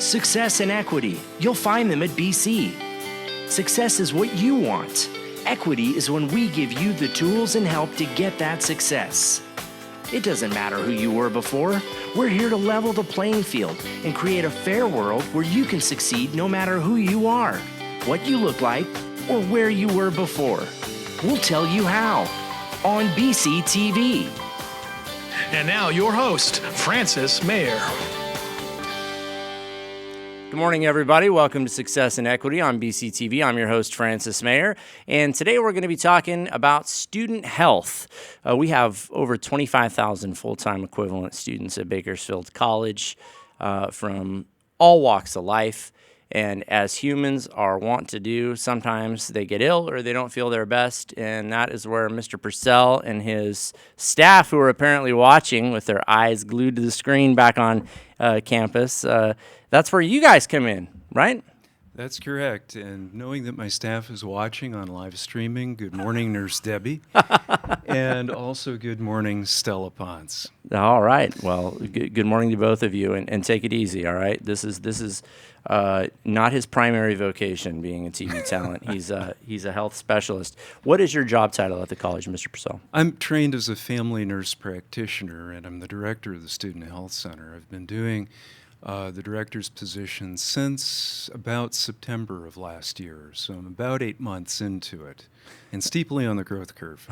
Success and equity. You'll find them at BC. Success is what you want. Equity is when we give you the tools and help to get that success. It doesn't matter who you were before. We're here to level the playing field and create a fair world where you can succeed no matter who you are, what you look like, or where you were before. We'll tell you how on BC TV. And now your host, Francis Mayer. Good morning, everybody. Welcome to Success and Equity on BC TV. I'm your host, Francis Mayer, and today we're going to be talking about student health. We have over 25,000 full-time equivalent students at Bakersfield College from all walks of life, and as humans are wont to do, sometimes they get ill or they don't feel their best, and that is where Mr. Purcell and his staff, who are apparently watching with their eyes glued to the screen back on campus, that's where you guys come in, right? That's correct. And knowing that my staff is watching on live streaming, good morning, Nurse Debbie. And also good morning, Stella Ponce. All right. Well, good morning to both of you, and take it easy, all right? This is not his primary vocation, being a TV talent. He's a health specialist. What is your job title at the college, Mr. Purcell? I'm trained as a family nurse practitioner, and I'm the director of the Student Health Center. I've been doing the director's position since about September of last year, so I'm about 8 months into it, and steeply on the growth curve.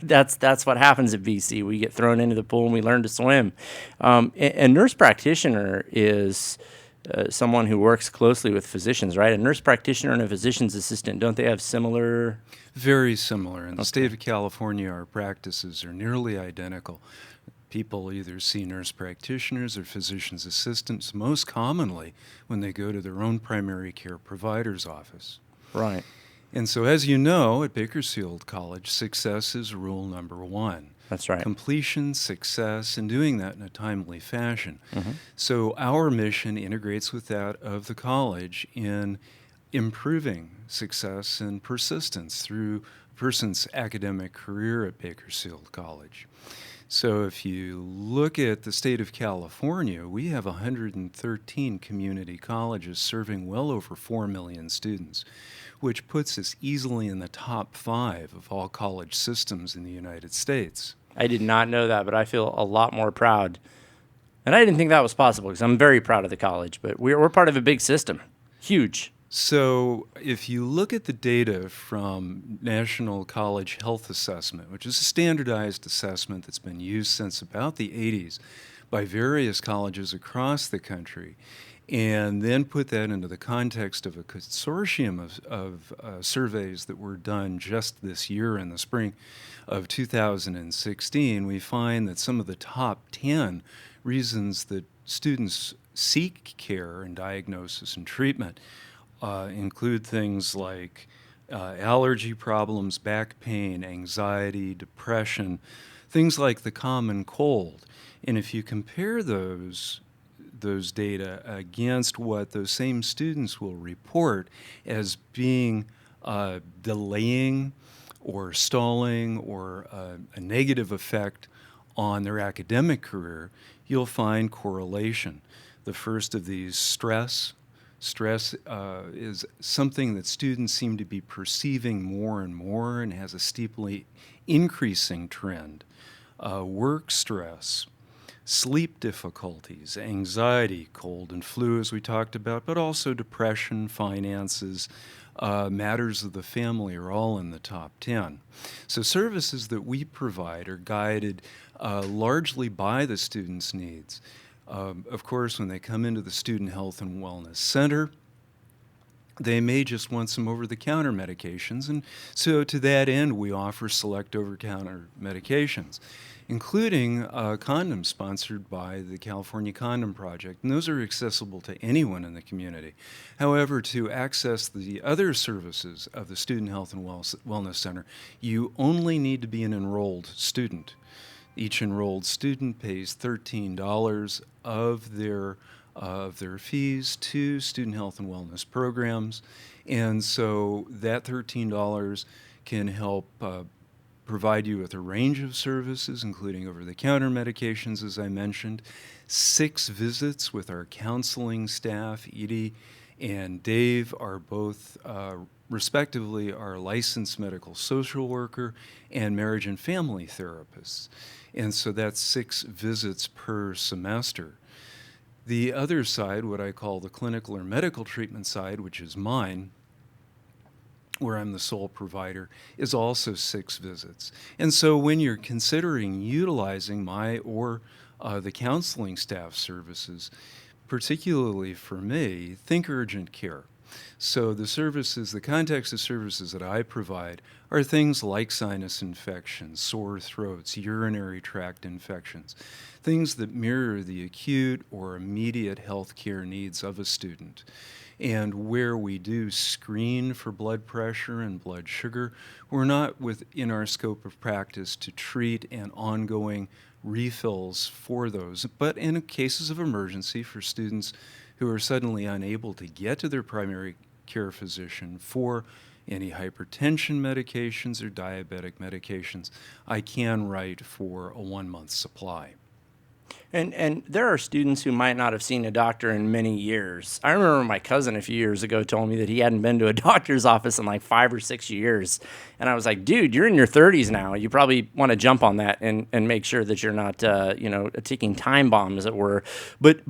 That's what happens at BC. We get thrown into the pool and we learn to swim. A nurse practitioner is someone who works closely with physicians, right? A nurse practitioner and a physician's assistant, don't they have similar? Very similar. In the state of California, our practices are nearly identical. People either see nurse practitioners or physician's assistants most commonly when they go to their own primary care provider's office. Right. And so, as you know, at Bakersfield College, success is rule number one. That's right. Completion, success, and doing that in a timely fashion. Mm-hmm. So our mission integrates with that of the college in improving success and persistence through a person's academic career at Bakersfield College. So if you look at the state of California, we have 113 community colleges serving well over 4 million students, which puts us easily in the top 5 of all college systems in the United States. I did not know that, but I feel a lot more proud. And I didn't think that was possible because I'm very proud of the college, but we're part of a big system. Huge. So if you look at the data from National College Health Assessment, which is a standardized assessment that's been used since about the 80s by various colleges across the country, and then put that into the context of a consortium of surveys that were done just this year in the spring of 2016, we find that some of the top 10 reasons that students seek care and diagnosis and treatment include things like allergy problems, back pain, anxiety, depression, things like the common cold. And if you compare those data against what those same students will report as being delaying or stalling or a negative effect on their academic career, you'll find correlation. The first of these, stress. Stress is something that students seem to be perceiving more and more and has a steeply increasing trend. Work stress, sleep difficulties, anxiety, cold and flu, as we talked about, but also depression, finances, matters of the family are all in the top 10. So services that we provide are guided largely by the students' needs. Of course, when they come into the Student Health and Wellness Center, they may just want some over-the-counter medications, and so to that end, we offer select over-the-counter medications, including condoms sponsored by the California Condom Project, and those are accessible to anyone in the community. However, to access the other services of the Student Health and Wellness Center, you only need to be an enrolled student. Each enrolled student pays $13 of their fees to student health and wellness programs, and so that $13 can help provide you with a range of services, including over-the-counter medications, as I mentioned, 6 visits with our counseling staff. Edie and Dave are both, respectively, our licensed medical social worker and marriage and family therapists. And so that's 6 visits per semester. The other side, what I call the clinical or medical treatment side, which is mine, where I'm the sole provider, is also 6 visits. And so when you're considering utilizing my or the counseling staff services, particularly for me, think urgent care. So the services, the context of services that I provide are things like sinus infections, sore throats, urinary tract infections, things that mirror the acute or immediate health care needs of a student. And where we do screen for blood pressure and blood sugar, we're not within our scope of practice to treat and ongoing refills for those. But in cases of emergency for students who are suddenly unable to get to their primary care physician for any hypertension medications or diabetic medications, I can write for a 1-month supply. And there are students who might not have seen a doctor in many years. I remember my cousin a few years ago told me that he hadn't been to a doctor's office in like 5 or 6 years. And I was like, dude, you're in your 30s now. You probably want to jump on that and make sure that you're not, a ticking time bomb, as it were. But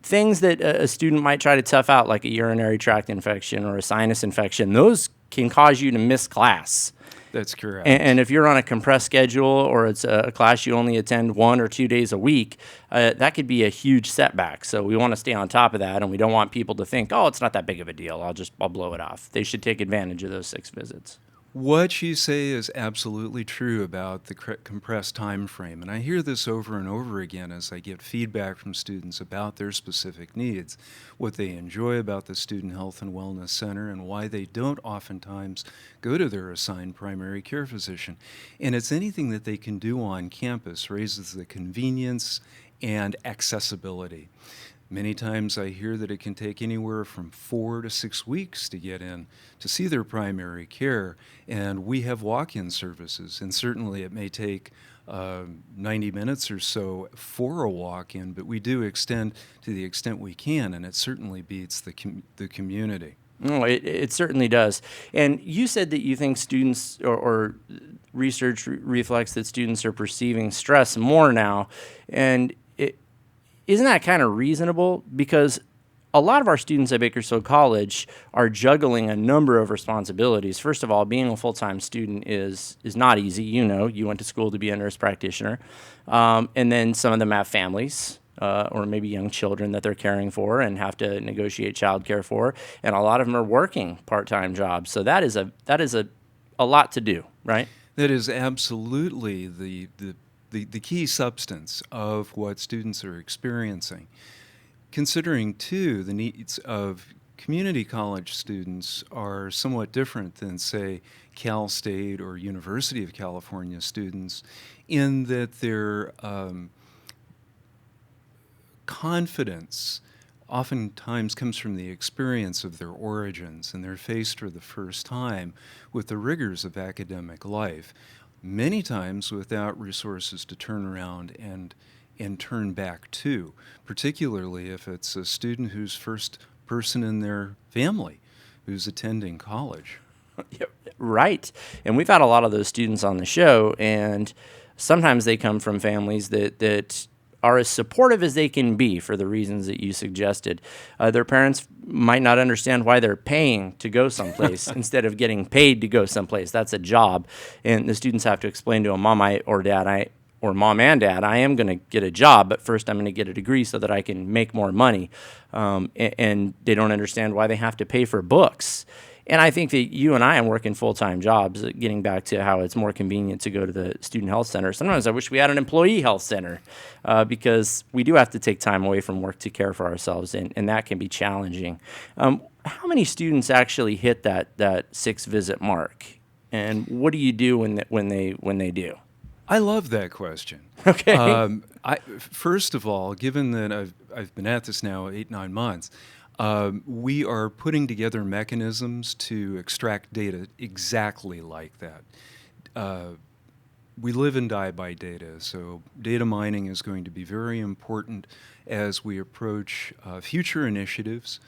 things that a student might try to tough out, like a urinary tract infection or a sinus infection, those can cause you to miss class. That's correct. And if you're on a compressed schedule or it's a class you only attend 1 or 2 days a week, that could be a huge setback. So we want to stay on top of that, and we don't want people to think, oh, it's not that big of a deal. I'll blow it off. They should take advantage of those 6 visits. What you say is absolutely true about the compressed time frame, and I hear this over and over again as I get feedback from students about their specific needs, what they enjoy about the Student Health and Wellness Center, and why they don't oftentimes go to their assigned primary care physician. And it's anything that they can do on campus raises the convenience and accessibility. Many times I hear that it can take anywhere from 4 to 6 weeks to get in to see their primary care, and we have walk-in services, and certainly it may take 90 minutes or so for a walk-in, but we do extend to the extent we can, and it certainly beats the community. No, it certainly does. And you said that you think students or research reflects that students are perceiving stress more now, and isn't that kind of reasonable? Because a lot of our students at Bakersfield College are juggling a number of responsibilities. First of all, being a full-time student is not easy. You went to school to be a nurse practitioner. And then some of them have families or maybe young children that they're caring for and have to negotiate childcare for. And a lot of them are working part-time jobs. So that is a lot to do, right? That is absolutely the key substance of what students are experiencing. Considering, too, the needs of community college students are somewhat different than, say, Cal State or University of California students, in that their confidence oftentimes comes from the experience of their origins, and they're faced for the first time with the rigors of academic life, many times without resources to turn around and turn back to, particularly if it's a student who's first person in their family who's attending college. Right. And we've had a lot of those students on the show, and sometimes they come from families that are as supportive as they can be for the reasons that you suggested. Their parents might not understand why they're paying to go someplace instead of getting paid to go someplace. That's a job. And the students have to explain to a mom or mom and dad, I am going to get a job, but first I'm going to get a degree so that I can make more money. And they don't understand why they have to pay for books. And I think that you and I am working full-time jobs, getting back to how it's more convenient to go to the student health center. Sometimes I wish we had an employee health center because we do have to take time away from work to care for ourselves, and that can be challenging. How many students actually hit that 6-visit mark? And what do you do when they do? I love that question. Okay. First of all, given that I've been at this now 8-9 months, we are putting together mechanisms to extract data exactly like that. we live and die by data, so data mining is going to be very important as we approach future initiatives.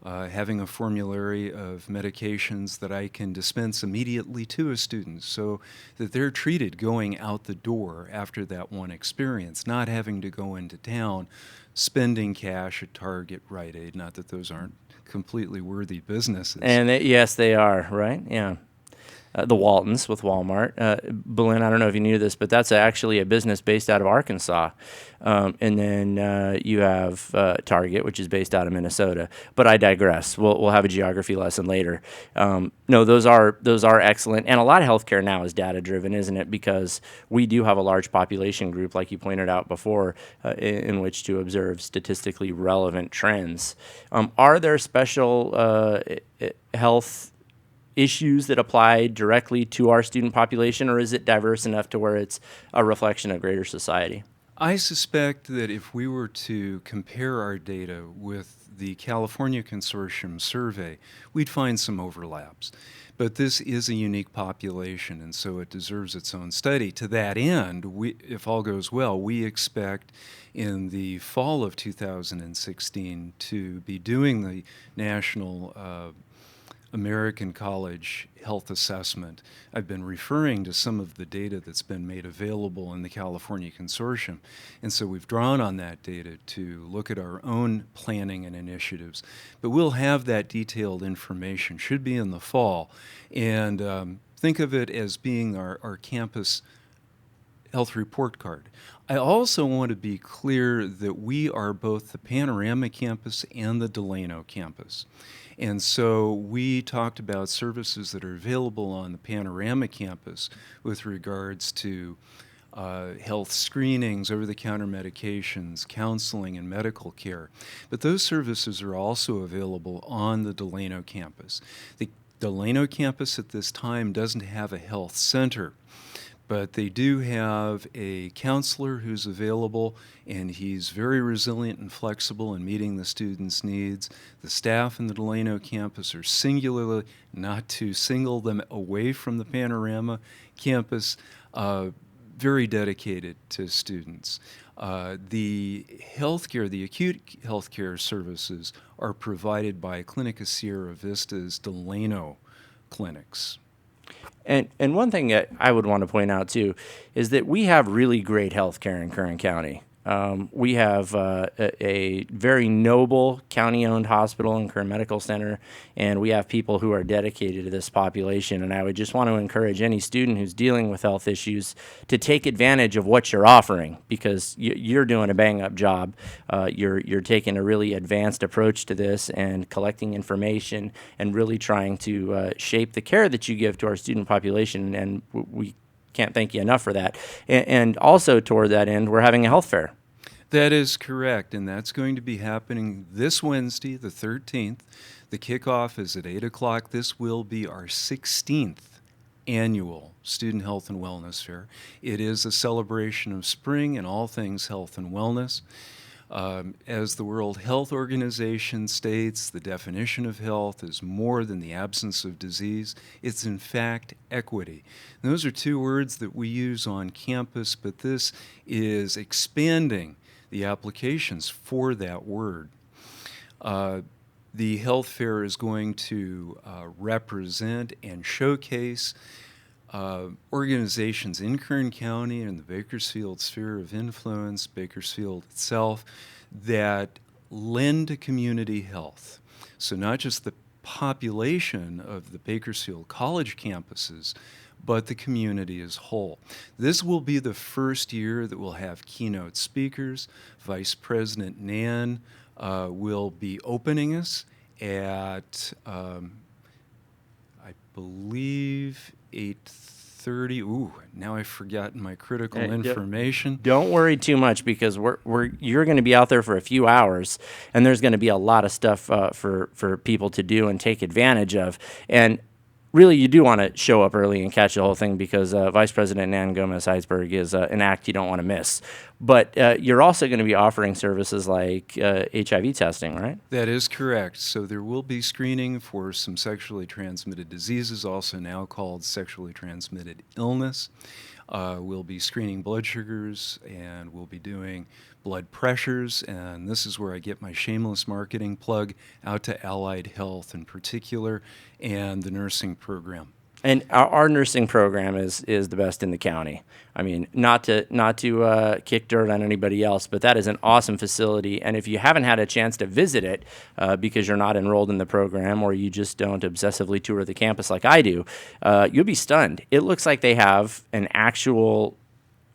Having a formulary of medications that I can dispense immediately to a student so that they're treated going out the door after that one experience, not having to go into town spending cash at Target, Rite Aid, not that those aren't completely worthy businesses. And yes, they are, right? Yeah. The Waltons with Walmart. Belen, I don't know if you knew this, but that's actually a business based out of Arkansas. And then you have Target, which is based out of Minnesota. But I digress. We'll have a geography lesson later. No, those are excellent. And a lot of healthcare now is data-driven, isn't it? Because we do have a large population group, like you pointed out before, in which to observe statistically relevant trends. Are there special health issues that apply directly to our student population, or is it diverse enough to where it's a reflection of greater society? I suspect that if we were to compare our data with the California Consortium survey, we'd find some overlaps. But this is a unique population, and so it deserves its own study. To that end, if all goes well, we expect in the fall of 2016 to be doing the national American College Health Assessment. I've been referring to some of the data that's been made available in the California Consortium, and so we've drawn on that data to look at our own planning and initiatives. But we'll have that detailed information, should be in the fall, and think of it as being our campus health report card. I also want to be clear that we are both the Panorama campus and the Delano campus. And so we talked about services that are available on the Panorama campus with regards to health screenings, over-the-counter medications, counseling, and medical care. But those services are also available on the Delano campus. The Delano campus at this time doesn't have a health center, but they do have a counselor who's available, and he's very resilient and flexible in meeting the students' needs. The staff in the Delano campus are singularly, not to single them away from the Panorama campus, very dedicated to students. The healthcare, the acute healthcare services are provided by Clinica Sierra Vista's Delano clinics. And one thing that I would want to point out, too, is that we have really great health care in Kern County. We have a very noble county-owned hospital in Kern Medical Center, and we have people who are dedicated to this population. And I would just want to encourage any student who's dealing with health issues to take advantage of what you're offering, because you're doing a bang-up job. You're taking a really advanced approach to this and collecting information and really trying to shape the care that you give to our student population, and we can't thank you enough for that. And also toward that end, we're having a health fair. That is correct, and that's going to be happening this Wednesday, the 13th. The kickoff is at 8 o'clock. This will be our 16th annual Student Health and Wellness Fair. It is a celebration of spring and all things health and wellness. As the World Health Organization states, the definition of health is more than the absence of disease. It's, in fact, equity. And those are two words that we use on campus, but this is expanding the applications for that word. The health fair is going to represent and showcase organizations in Kern County and the Bakersfield sphere of influence, Bakersfield itself, that lend to community health. So not just the population of the Bakersfield College campuses, but the community as whole. This will be the first year that we'll have keynote speakers. Vice President Nan will be opening us at, I believe, 8:30. Ooh, now I've forgotten my critical information. Don't worry too much, because you're going to be out there for a few hours, and there's going to be a lot of stuff for people to do and take advantage of. And really, you do want to show up early and catch the whole thing, because Vice President Nan Gomez-Heisberg is an act you don't want to miss. But you're also going to be offering services like HIV testing, right? That is correct. So there will be screening for some sexually transmitted diseases, also now called sexually transmitted illness. We'll be screening blood sugars, and we'll be doing blood pressures, and this is where I get my shameless marketing plug out to Allied Health in particular, and the nursing program. And our nursing program is the best in the county. I mean, not to kick dirt on anybody else, but that is an awesome facility. And if you haven't had a chance to visit it because you're not enrolled in the program or you just don't obsessively tour the campus like I do, you'll be stunned. It looks like they have an actual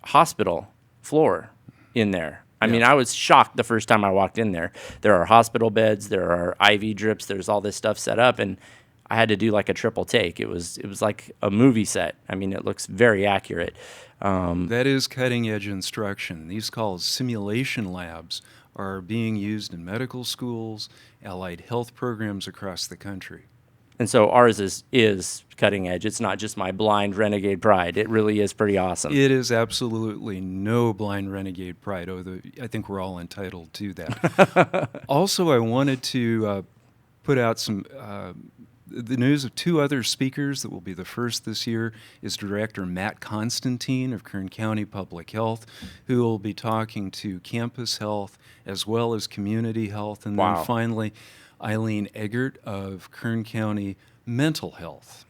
hospital floor in there. I mean, I was shocked the first time I walked in there. There are hospital beds, there are IV drips, there's all this stuff set up, and I had to do like a triple take. It was like a movie set. I mean, it looks very accurate. That is cutting edge instruction. These called simulation labs are being used in medical schools, allied health programs across the country. And so ours is cutting edge. It's not just my blind renegade pride. It really is pretty awesome. It is absolutely no blind renegade pride, although I think we're all entitled to that. Also, I wanted to put out some the news of two other speakers that will be the first this year is Director Matt Constantine of Kern County Public Health, who will be talking to campus health as well as community health. And then finally, Eileen Eggert of Kern County Mental Health.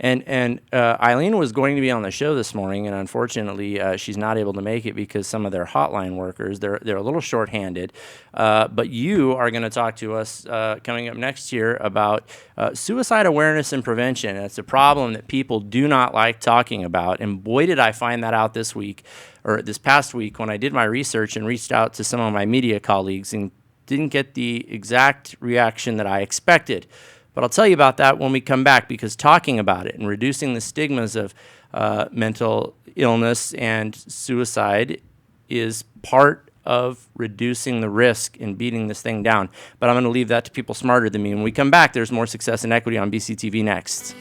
And Eileen was going to be on the show this morning, and unfortunately, she's not able to make it because some of their hotline workers, they're a little shorthanded. But you are going to talk to us coming up next year about suicide awareness and prevention. It's a problem that people do not like talking about, and boy, did I find that out this week, or this past week, when I did my research and reached out to some of my media colleagues and didn't get the exact reaction that I expected. But I'll tell you about that when we come back, because talking about it and reducing the stigmas of mental illness and suicide is part of reducing the risk in beating this thing down. But I'm going to leave that to people smarter than me. When we come back, there's more Success and Equity on BCTV next.